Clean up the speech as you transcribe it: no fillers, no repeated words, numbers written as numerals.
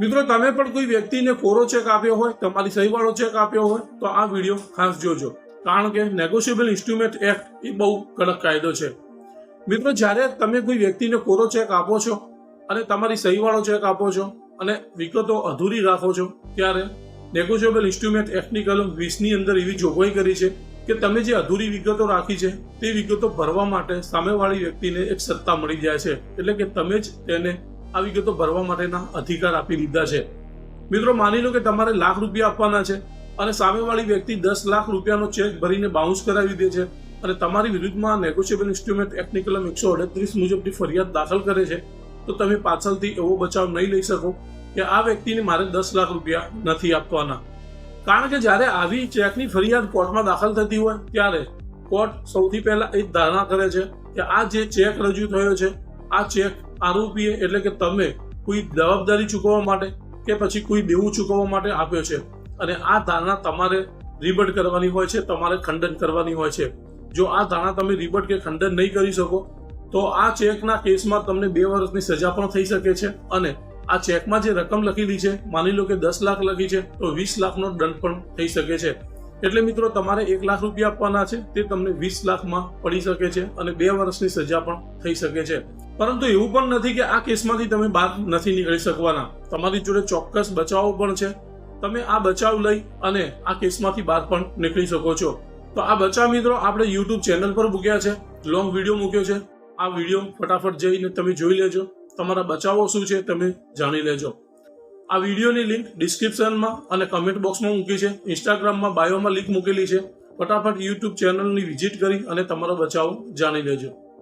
મિત્રો તમે પણ કોઈ વ્યક્તિને કોરો ચેક આપ્યો હોય, તમારી સહીવાળો ચેક આપ્યો હોય તો આ વિડીયો ખાસ જોજો, કારણ કે નેગોશિયેબલ ઇન્સ્ટ્રુમેન્ટ એક્ટ એ બહુ કડક કાયદો છે. મિત્રો જ્યારે તમે કોઈ વ્યક્તિને કોરો ચેક આપો છો અને તમારી સહીવાળો ચેક આપો છો અને વિગતો અધૂરી રાખો છો, ત્યારે નેગોશિયેબલ ઇન્સ્ટ્રુમેન્ટ એક્ટની કલમ 20ની અંદર એવી જોગવાઈ કરી છે કે તમે જે અધૂરી વિગતો રાખી છે તે વિગતો ભરવા માટે સામેવાળી વ્યક્તિને એક સત્તા મળી જાય છે, એટલે કે તમે જ તેને આ વિગતો ભરવા માટેના અધિકાર આપી લીધા છે. મિત્રો માની લો કે તમારે લાખ રૂપિયા આપવાના છે અને સામેવાળી વ્યક્તિ 10 લાખ રૂપિયાનો ચેક ભરીને બાઉન્સ કરાવી દે છે અને તમારી વિરુદ્ધમાં નેગોશિયેબલ ઇન્સ્ટ્રુમેન્ટ એક્ટની કલમ 138 મુજબની ફરિયાદ દાખલ કરે છે, તો તમે પાછળથી એવો બચાવ નહીં લઈ શકો કે આ વ્યક્તિને મારે 10 લાખ રૂપિયા નથી આપવાના. કારણ કે જ્યારે આવી ચેકની ફરિયાદ કોર્ટમાં દાખલ થતી હોય ત્યારે કોર્ટ સૌથી પહેલા એ ધારણા કરે છે કે આ જે ચેક રજૂ થયો છે, આ ચેક આરોપીએ એટલે કે તમે કોઈ જવાબદારી ચૂકવવા માટે કે પછી કોઈ દેવું ચૂકવવા માટે આપ્યો છે, અને આ ધારણા તમારે રિબટ કરવાની હોય છે, તમારે ખંડન કરવાની હોય છે. જો આ ધારણા તમે રિબટ કે ખંડન નહીં કરી શકો તો આ ચેકના કેસમાં તમને 2 વર્ષની સજા પણ થઈ શકે છે, અને આ ચેકમાં જે રકમ લખેલી છે, માની લો કે 10 લાખ લખી છે તો 20 લાખનો દંડ પણ થઈ શકે છે. એટલે મિત્રો તમારે 1 લાખ રૂપિયા આપવાના છે તે તમને 20 લાખમાં પડી શકે છે અને 2 વર્ષની સજા પણ થઈ શકે છે. પરંતુ એવું પણ નથી કે આ કેસમાંથી તમે બહાર નથી નીકળી શકવાના. તમારી જોડે ચોક્કસ બચાવો પણ છે. તમે આ બચાવ લઈ અને આ કેસમાંથી બહાર પણ નીકળી શકો છો. તો આ બચાવ મિત્રો આપણે YouTube ચેનલ પર મૂક્યા છે, લોંગ વિડીયો મૂક્યો છે. આ વિડીયો ફટાફટ જઈને તમે જોઈ લેજો, તમારા બચાવો શું છે તમે જાણી લેજો. આ વિડીયોની લિંક ડિસ્ક્રિપ્શનમાં અને કમેન્ટ બોક્સમાં મૂકી છે, ઇન્સ્ટાગ્રામમાં બાયોમાં લિંક મૂકેલી છે. ફટાફટ YouTube ચેનલની વિઝિટ કરી અને તમારો બચાવ જાણી લેજો.